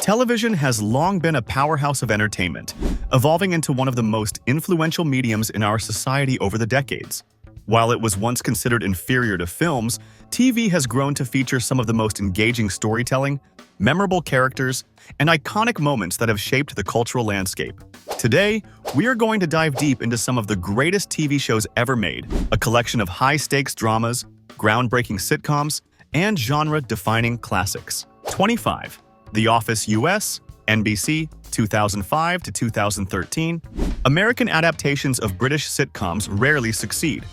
Television has long been a powerhouse of entertainment, evolving into one of the most influential mediums in our society over the decades. While it was once considered inferior to films, TV has grown to feature some of the most engaging storytelling, memorable characters, and iconic moments that have shaped the cultural landscape. Today, we are going to dive deep into some of the greatest TV shows ever made, a collection of high-stakes dramas, groundbreaking sitcoms, and genre-defining classics. 25. The Office US, NBC, 2005 to 2013. American adaptations of British sitcoms rarely succeed,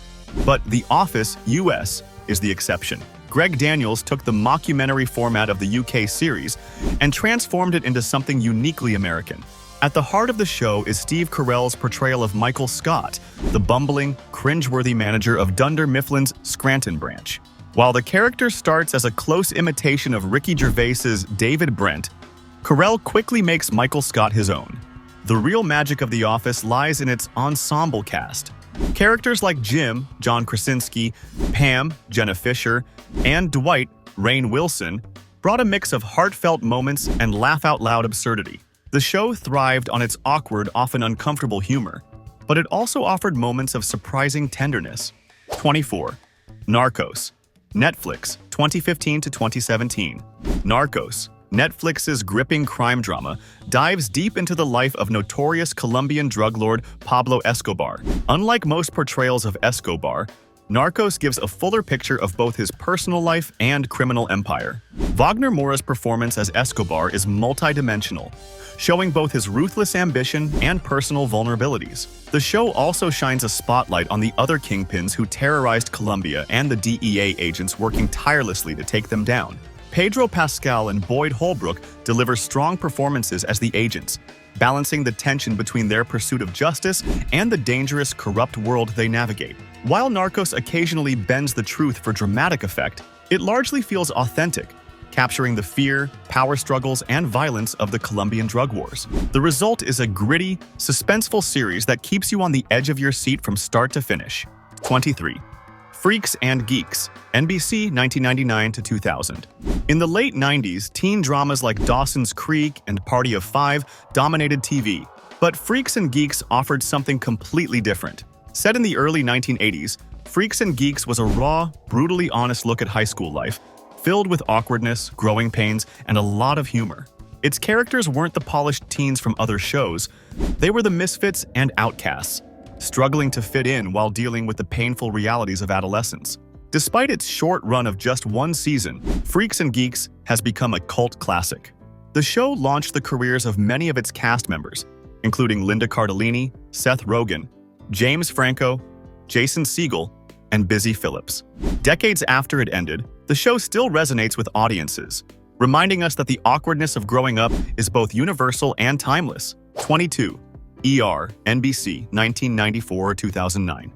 but The Office US is the exception. Greg Daniels took the mockumentary format of the UK series and transformed it into something uniquely American. At the heart of the show is Steve Carell's portrayal of Michael Scott, the bumbling, cringeworthy manager of Dunder Mifflin's Scranton branch. While the character starts as a close imitation of Ricky Gervais's David Brent, Carell quickly makes Michael Scott his own. The real magic of The Office lies in its ensemble cast. Characters like Jim, John Krasinski, Pam, Jenna Fisher, and Dwight, Rainn Wilson, brought a mix of heartfelt moments and laugh-out-loud absurdity. The show thrived on its awkward, often uncomfortable humor, but it also offered moments of surprising tenderness. 24. Narcos. Netflix, 2015 to 2017. Narcos, Netflix's gripping crime drama, dives deep into the life of notorious Colombian drug lord Pablo Escobar. Unlike most portrayals of Escobar, Narcos gives a fuller picture of both his personal life and criminal empire. Wagner Moura's performance as Escobar is multidimensional, showing both his ruthless ambition and personal vulnerabilities. The show also shines a spotlight on the other kingpins who terrorized Colombia and the DEA agents working tirelessly to take them down. Pedro Pascal and Boyd Holbrook deliver strong performances as the agents, balancing the tension between their pursuit of justice and the dangerous, corrupt world they navigate. While Narcos occasionally bends the truth for dramatic effect, it largely feels authentic, capturing the fear, power struggles, and violence of the Colombian drug wars. The result is a gritty, suspenseful series that keeps you on the edge of your seat from start to finish. 23. Freaks and Geeks, NBC, 1999 to 2000. In the late 90s, teen dramas like Dawson's Creek and Party of Five dominated TV, but Freaks and Geeks offered something completely different. Set in the early 1980s, Freaks and Geeks was a raw, brutally honest look at high school life, filled with awkwardness, growing pains, and a lot of humor. Its characters weren't the polished teens from other shows, they were the misfits and outcasts, struggling to fit in while dealing with the painful realities of adolescence. Despite its short run of just one season, Freaks and Geeks has become a cult classic. The show launched the careers of many of its cast members, including Linda Cardellini, Seth Rogen, James Franco, Jason Segel, and Busy Phillips. Decades after it ended, the show still resonates with audiences, reminding us that the awkwardness of growing up is both universal and timeless. 22. ER, NBC, 1994-2009.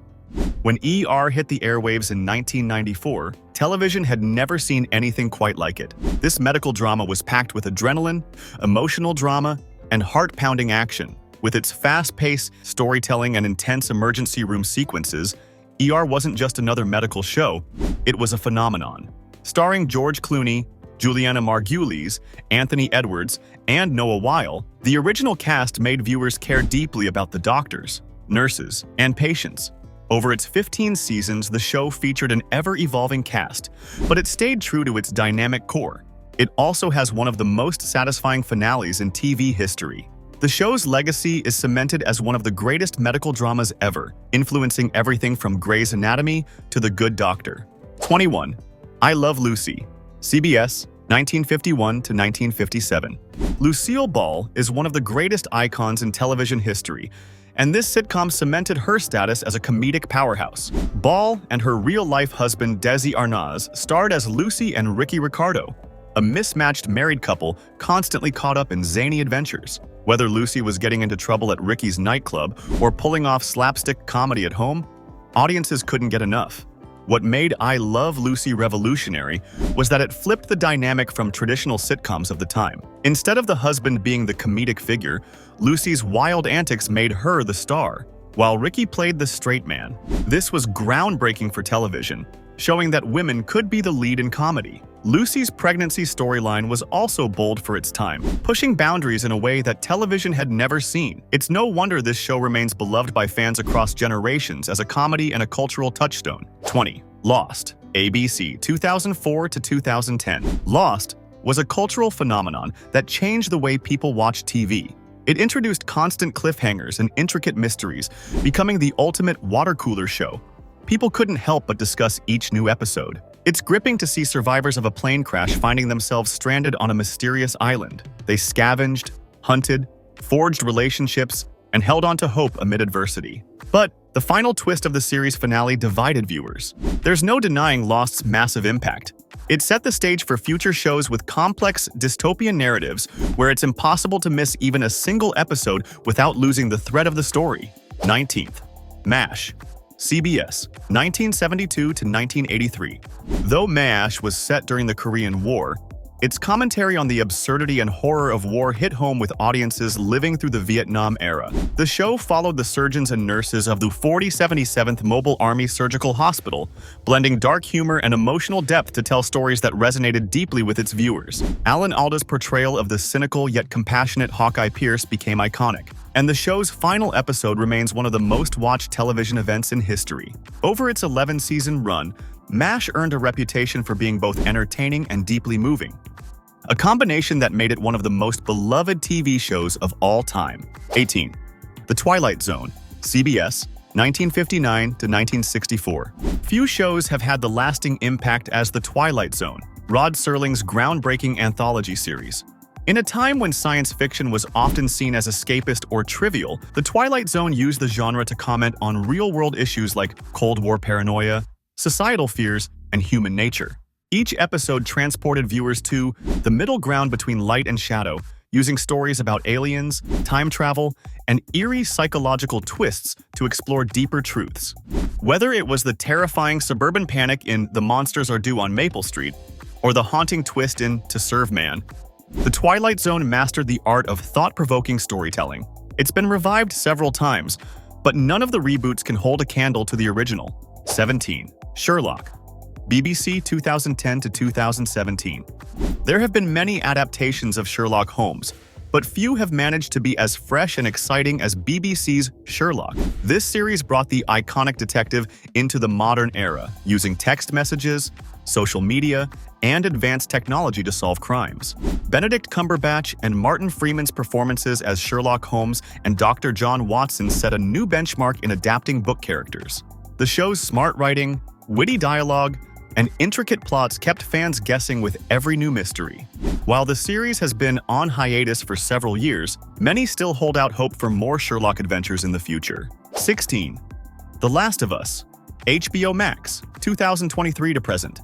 When ER hit the airwaves in 1994, television had never seen anything quite like it. This medical drama was packed with adrenaline, emotional drama, and heart-pounding action. With its fast-paced storytelling and intense emergency room sequences, ER wasn't just another medical show, it was a phenomenon. Starring George Clooney, Juliana Margulies, Anthony Edwards, and Noah Weil, the original cast made viewers care deeply about the doctors, nurses, and patients. Over its 15 seasons, the show featured an ever-evolving cast, but it stayed true to its dynamic core. It also has one of the most satisfying finales in TV history. The show's legacy is cemented as one of the greatest medical dramas ever, influencing everything from Grey's Anatomy to The Good Doctor. 21. I Love Lucy, CBS, 1951 to 1957. Lucille Ball is one of the greatest icons in television history, and this sitcom cemented her status as a comedic powerhouse. Ball and her real-life husband Desi Arnaz starred as Lucy and Ricky Ricardo, a mismatched married couple constantly caught up in zany adventures. Whether Lucy was getting into trouble at Ricky's nightclub or pulling off slapstick comedy at home, audiences couldn't get enough. What made I Love Lucy revolutionary was that it flipped the dynamic from traditional sitcoms of the time. Instead of the husband being the comedic figure, Lucy's wild antics made her the star, while Ricky played the straight man. This was groundbreaking for television, showing that women could be the lead in comedy. Lucy's pregnancy storyline was also bold for its time, pushing boundaries in a way that television had never seen. It's no wonder this show remains beloved by fans across generations as a comedy and a cultural touchstone. 20. Lost. ABC, 2004 to 2010. Lost was a cultural phenomenon that changed the way people watch TV. It introduced constant cliffhangers and intricate mysteries, becoming the ultimate water cooler show. People couldn't help but discuss each new episode. It's gripping to see survivors of a plane crash finding themselves stranded on a mysterious island. They scavenged, hunted, forged relationships, and held on to hope amid adversity. But the final twist of the series finale divided viewers. There's no denying Lost's massive impact. It set the stage for future shows with complex, dystopian narratives where it's impossible to miss even a single episode without losing the thread of the story. 19th. MASH. CBS, 1972 to 1983. Though MASH was set during the Korean War, its commentary on the absurdity and horror of war hit home with audiences living through the Vietnam era. The show followed the surgeons and nurses of the 4077th Mobile Army Surgical Hospital, blending dark humor and emotional depth to tell stories that resonated deeply with its viewers. Alan Alda's portrayal of the cynical yet compassionate Hawkeye Pierce became iconic, and the show's final episode remains one of the most-watched television events in history. Over its 11-season run, MASH earned a reputation for being both entertaining and deeply moving, a combination that made it one of the most beloved TV shows of all time. 18. The Twilight Zone, CBS, 1959 to 1964. Few shows have had the lasting impact as The Twilight Zone, Rod Serling's groundbreaking anthology series. In a time when science fiction was often seen as escapist or trivial, The Twilight Zone used the genre to comment on real-world issues like Cold War paranoia, societal fears, and human nature. Each episode transported viewers to the middle ground between light and shadow, using stories about aliens, time travel, and eerie psychological twists to explore deeper truths. Whether it was the terrifying suburban panic in The Monsters Are Due on Maple Street, or the haunting twist in To Serve Man, The Twilight Zone mastered the art of thought-provoking storytelling. It's been revived several times, but none of the reboots can hold a candle to the original. 17. Sherlock. BBC, 2010 to 2017. There have been many adaptations of Sherlock Holmes, but few have managed to be as fresh and exciting as BBC's Sherlock. This series brought the iconic detective into the modern era, using text messages, social media, and advanced technology to solve crimes. Benedict Cumberbatch and Martin Freeman's performances as Sherlock Holmes and Dr. John Watson set a new benchmark in adapting book characters. The show's smart writing, witty dialogue, and intricate plots kept fans guessing with every new mystery. While the series has been on hiatus for several years, many still hold out hope for more Sherlock adventures in the future. 16. The Last of Us. HBO Max, 2023 to present.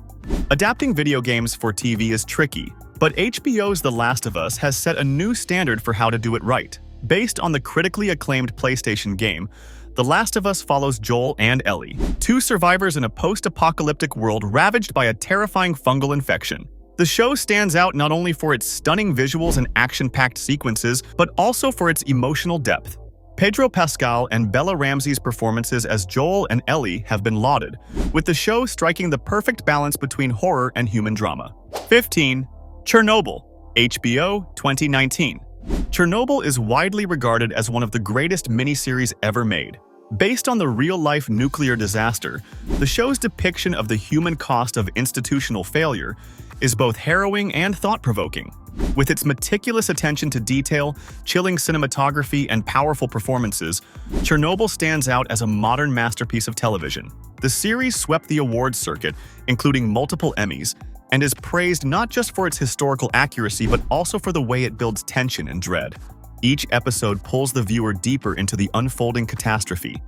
Adapting video games for TV is tricky, but HBO's The Last of Us has set a new standard for how to do it right. Based on the critically acclaimed PlayStation game, The Last of Us follows Joel and Ellie, two survivors in a post-apocalyptic world ravaged by a terrifying fungal infection. The show stands out not only for its stunning visuals and action-packed sequences, but also for its emotional depth. Pedro Pascal and Bella Ramsey's performances as Joel and Ellie have been lauded, with the show striking the perfect balance between horror and human drama. 15. Chernobyl. HBO, 2019. Chernobyl is widely regarded as one of the greatest miniseries ever made. Based on the real-life nuclear disaster, the show's depiction of the human cost of institutional failure is both harrowing and thought-provoking. With its meticulous attention to detail, chilling cinematography, and powerful performances, Chernobyl stands out as a modern masterpiece of television. The series swept the awards circuit, including multiple Emmys, and is praised not just for its historical accuracy but also for the way it builds tension and dread. Each episode pulls the viewer deeper into the unfolding catastrophe,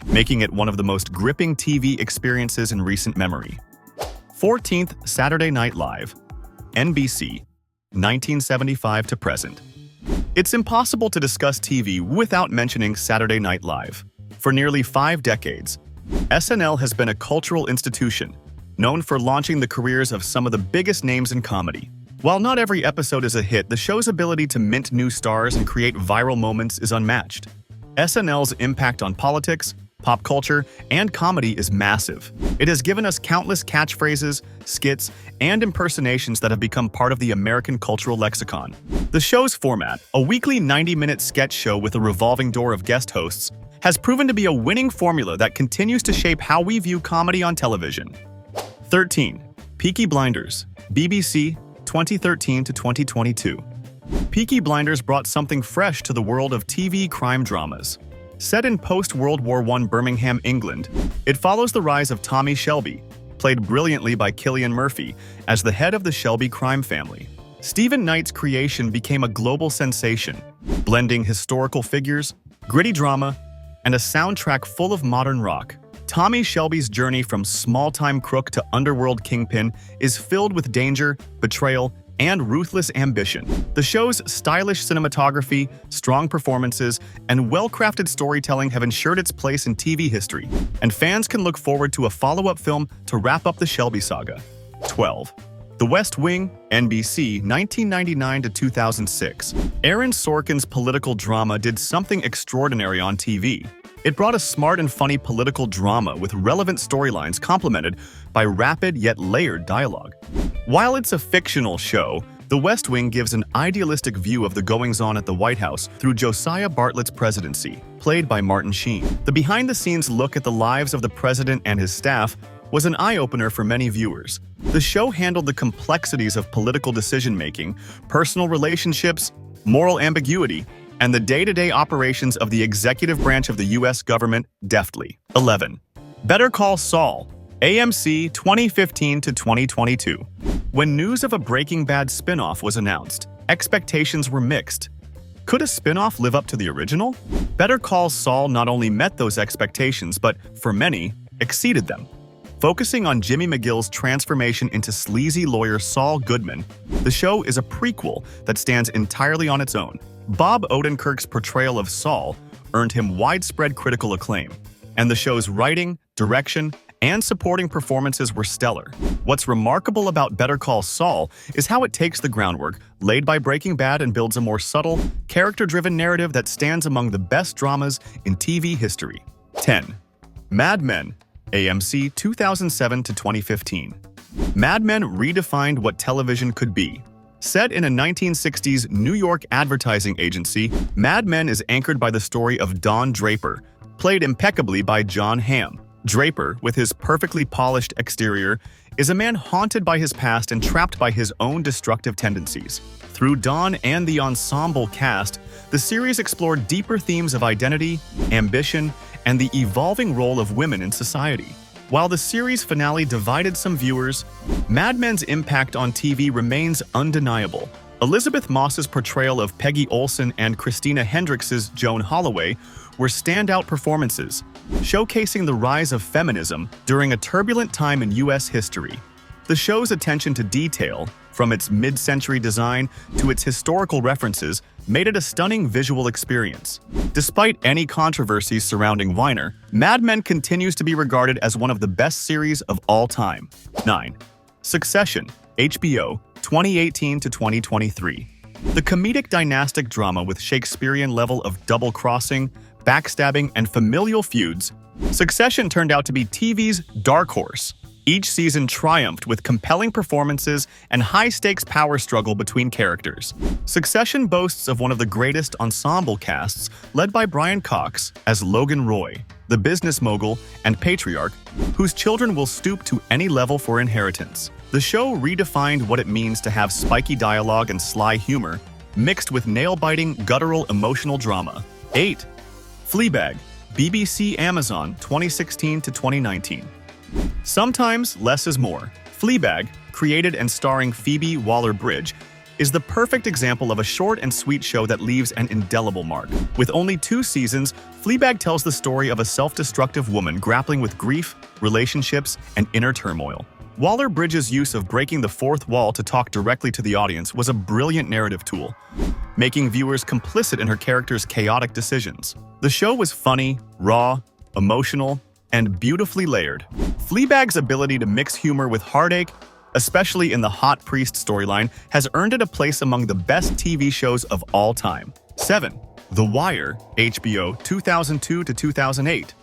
making it one of the most gripping TV experiences in recent memory. 14th Saturday Night Live. NBC, 1975 to present. It's impossible to discuss TV without mentioning Saturday Night Live. For nearly 5 decades, SNL has been a cultural institution, known for launching the careers of some of the biggest names in comedy. While not every episode is a hit, the show's ability to mint new stars and create viral moments is unmatched. SNL's impact on politics, pop culture, and comedy is massive. It has given us countless catchphrases, skits, and impersonations that have become part of the American cultural lexicon. The show's format, a weekly 90-minute sketch show with a revolving door of guest hosts, has proven to be a winning formula that continues to shape how we view comedy on television. 13. Peaky Blinders, BBC, 2013 to 2022. Peaky Blinders brought something fresh to the world of TV crime dramas. Set in post-World War I Birmingham, England, it follows the rise of Tommy Shelby, played brilliantly by Cillian Murphy, as the head of the Shelby crime family. Stephen Knight's creation became a global sensation, blending historical figures, gritty drama, and a soundtrack full of modern rock. Tommy Shelby's journey from small-time crook to underworld kingpin is filled with danger, betrayal, and ruthless ambition. The show's stylish cinematography, strong performances, and well-crafted storytelling have ensured its place in TV history, and fans can look forward to a follow-up film to wrap up the Shelby saga. 12. The West Wing, NBC, 1999 to 2006. Aaron Sorkin's political drama did something extraordinary on TV. It brought a smart and funny political drama with relevant storylines complemented by rapid yet layered dialogue. While it's a fictional show, The West Wing gives an idealistic view of the goings-on at the White House through Josiah Bartlett's presidency, played by Martin Sheen. The behind-the-scenes look at the lives of the president and his staff was an eye-opener for many viewers. The show handled the complexities of political decision-making, personal relationships, moral ambiguity, and the day-to-day operations of the executive branch of the U.S. government deftly. 11. Better Call Saul, AMC 2015 to 2022. When news of a Breaking Bad spin-off was announced, expectations were mixed. Could a spin-off live up to the original? Better Call Saul not only met those expectations, but, for many, exceeded them. Focusing on Jimmy McGill's transformation into sleazy lawyer Saul Goodman, the show is a prequel that stands entirely on its own. Bob Odenkirk's portrayal of Saul earned him widespread critical acclaim, and the show's writing, direction, and supporting performances were stellar. What's remarkable about Better Call Saul is how it takes the groundwork laid by Breaking Bad and builds a more subtle, character-driven narrative that stands among the best dramas in TV history. 10. Mad Men, AMC 2007 to 2015. Mad Men redefined what television could be. Set in a 1960s New York advertising agency, Mad Men is anchored by the story of Don Draper, played impeccably by John Hamm. Draper, with his perfectly polished exterior, is a man haunted by his past and trapped by his own destructive tendencies. Through Don and the ensemble cast, the series explored deeper themes of identity, ambition, and the evolving role of women in society. While the series finale divided some viewers, Mad Men's impact on TV remains undeniable. Elizabeth Moss's portrayal of Peggy Olson and Christina Hendricks's Joan Holloway were standout performances, showcasing the rise of feminism during a turbulent time in U.S. history. The show's attention to detail, from its mid-century design to its historical references, made it a stunning visual experience. Despite any controversies surrounding Weiner, Mad Men continues to be regarded as one of the best series of all time. 9. Succession, HBO, 2018 to 2023. The comedic dynastic drama with Shakespearean level of double-crossing, backstabbing, and familial feuds, Succession turned out to be TV's dark horse. Each season triumphed with compelling performances and high-stakes power struggle between characters. Succession boasts of one of the greatest ensemble casts, led by Brian Cox as Logan Roy, the business mogul and patriarch whose children will stoop to any level for inheritance. The show redefined what it means to have spiky dialogue and sly humor, mixed with nail-biting, guttural, emotional drama. 8. Fleabag, BBC Amazon 2016 to 2019. Sometimes less is more. Fleabag, created and starring Phoebe Waller-Bridge, is the perfect example of a short and sweet show that leaves an indelible mark. With only 2 seasons, Fleabag tells the story of a self-destructive woman grappling with grief, relationships, and inner turmoil. Waller-Bridge's use of breaking the fourth wall to talk directly to the audience was a brilliant narrative tool, making viewers complicit in her character's chaotic decisions. The show was funny, raw, emotional, and beautifully layered. Fleabag's ability to mix humor with heartache, especially in the hot priest storyline, has earned it a place among the best TV shows of all time. 7. The Wire, HBO 2002 to 2008.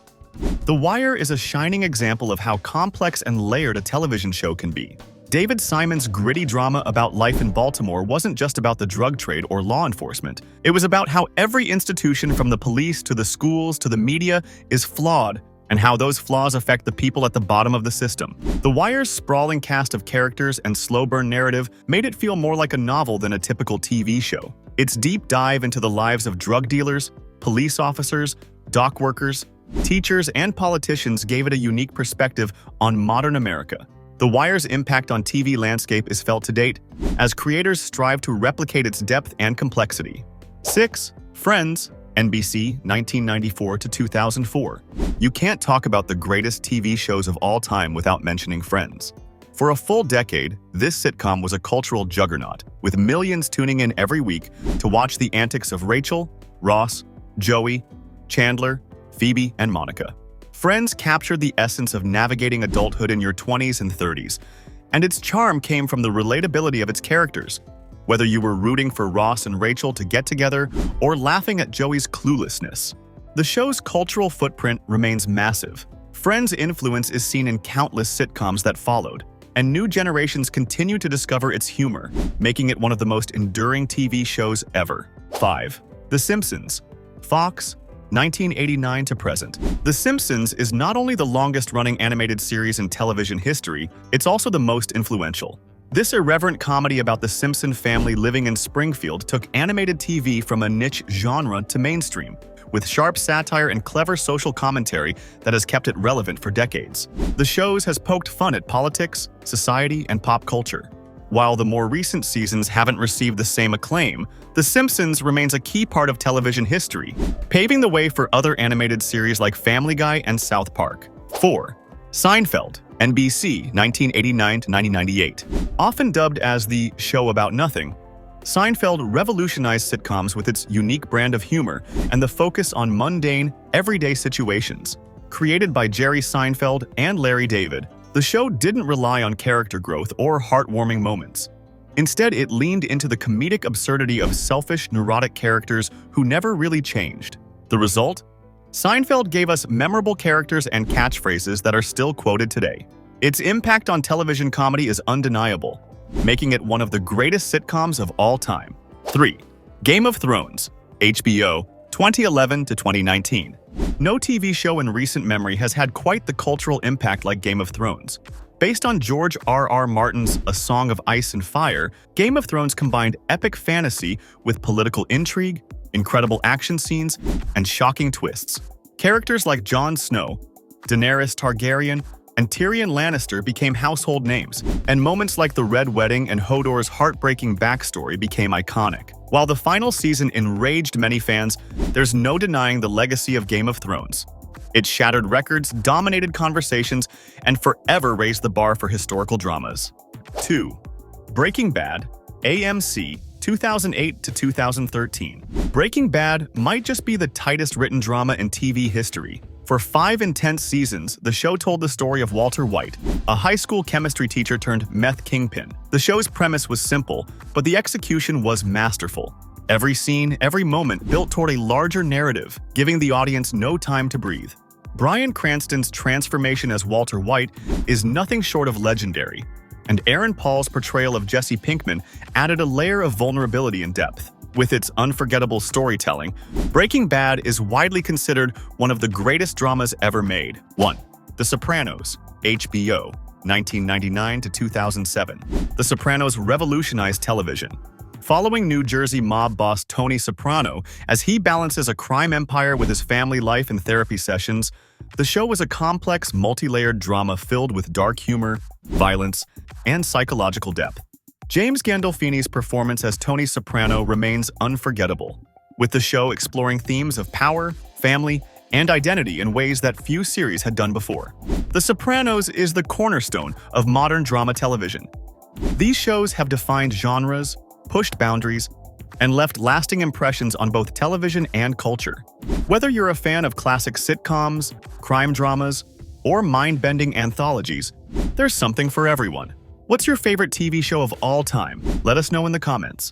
The Wire is a shining example of how complex and layered a television show can be. David Simon's gritty drama about life in Baltimore wasn't just about the drug trade or law enforcement. It was about how every institution, from the police to the schools to the media, is flawed, and how those flaws affect the people at the bottom of the system. The Wire's sprawling cast of characters and slow-burn narrative made it feel more like a novel than a typical TV show. Its deep dive into the lives of drug dealers, police officers, dock workers, teachers, and politicians gave it a unique perspective on modern America. The Wire's impact on TV landscape is felt to date, as creators strive to replicate its depth and complexity. 6. Friends, NBC, 1994 to 2004. You can't talk about the greatest TV shows of all time without mentioning Friends. For a full decade, this sitcom was a cultural juggernaut, with millions tuning in every week to watch the antics of Rachel, Ross, Joey, Chandler, Phoebe, and Monica. Friends captured the essence of navigating adulthood in your 20s and 30s, and its charm came from the relatability of its characters. Whether you were rooting for Ross and Rachel to get together or laughing at Joey's cluelessness, the show's cultural footprint remains massive. Friends' influence is seen in countless sitcoms that followed, and new generations continue to discover its humor, making it one of the most enduring TV shows ever. 5. The Simpsons, Fox, 1989 to present. The Simpsons is not only the longest-running animated series in television history, it's also the most influential. This irreverent comedy about the Simpson family living in Springfield took animated TV from a niche genre to mainstream, with sharp satire and clever social commentary that has kept it relevant for decades. The show has poked fun at politics, society, and pop culture. While the more recent seasons haven't received the same acclaim, The Simpsons remains a key part of television history, paving the way for other animated series like Family Guy and South Park. 4. Seinfeld, NBC, 1989 to 1998. Often dubbed as the show about nothing, Seinfeld revolutionized sitcoms with its unique brand of humor and the focus on mundane, everyday situations. Created by Jerry Seinfeld and Larry David, the show didn't rely on character growth or heartwarming moments. Instead, it leaned into the comedic absurdity of selfish, neurotic characters who never really changed. The result? Seinfeld gave us memorable characters and catchphrases that are still quoted today. Its impact on television comedy is undeniable, making it one of the greatest sitcoms of all time. 3. Game of Thrones, HBO, 2011 to 2019. No TV show in recent memory has had quite the cultural impact like Game of Thrones. Based on George R.R. Martin's A Song of Ice and Fire, Game of Thrones combined epic fantasy with political intrigue, incredible action scenes, and shocking twists. Characters like Jon Snow, Daenerys Targaryen, and Tyrion Lannister became household names, and moments like the Red Wedding and Hodor's heartbreaking backstory became iconic. While the final season enraged many fans, there's no denying the legacy of Game of Thrones. It shattered records, dominated conversations, and forever raised the bar for historical dramas. 2. Breaking Bad, AMC, 2008 to 2013. Breaking Bad might just be the tightest written drama in TV history. For 5 intense seasons, the show told the story of Walter White, a high school chemistry teacher turned meth kingpin. The show's premise was simple, but the execution was masterful. Every scene, every moment built toward a larger narrative, giving the audience no time to breathe. Bryan Cranston's transformation as Walter White is nothing short of legendary, and Aaron Paul's portrayal of Jesse Pinkman added a layer of vulnerability and depth. With its unforgettable storytelling, Breaking Bad is widely considered one of the greatest dramas ever made. 1. The Sopranos, HBO, 1999 to 2007. The Sopranos revolutionized television. Following New Jersey mob boss Tony Soprano as he balances a crime empire with his family life and therapy sessions, the show was a complex, multi-layered drama filled with dark humor, violence, and psychological depth. James Gandolfini's performance as Tony Soprano remains unforgettable, with the show exploring themes of power, family, and identity in ways that few series had done before. The Sopranos is the cornerstone of modern drama television. These shows have defined genres, pushed boundaries, and left lasting impressions on both television and culture. Whether you're a fan of classic sitcoms, crime dramas, or mind-bending anthologies, there's something for everyone. What's your favorite TV show of all time? Let us know in the comments.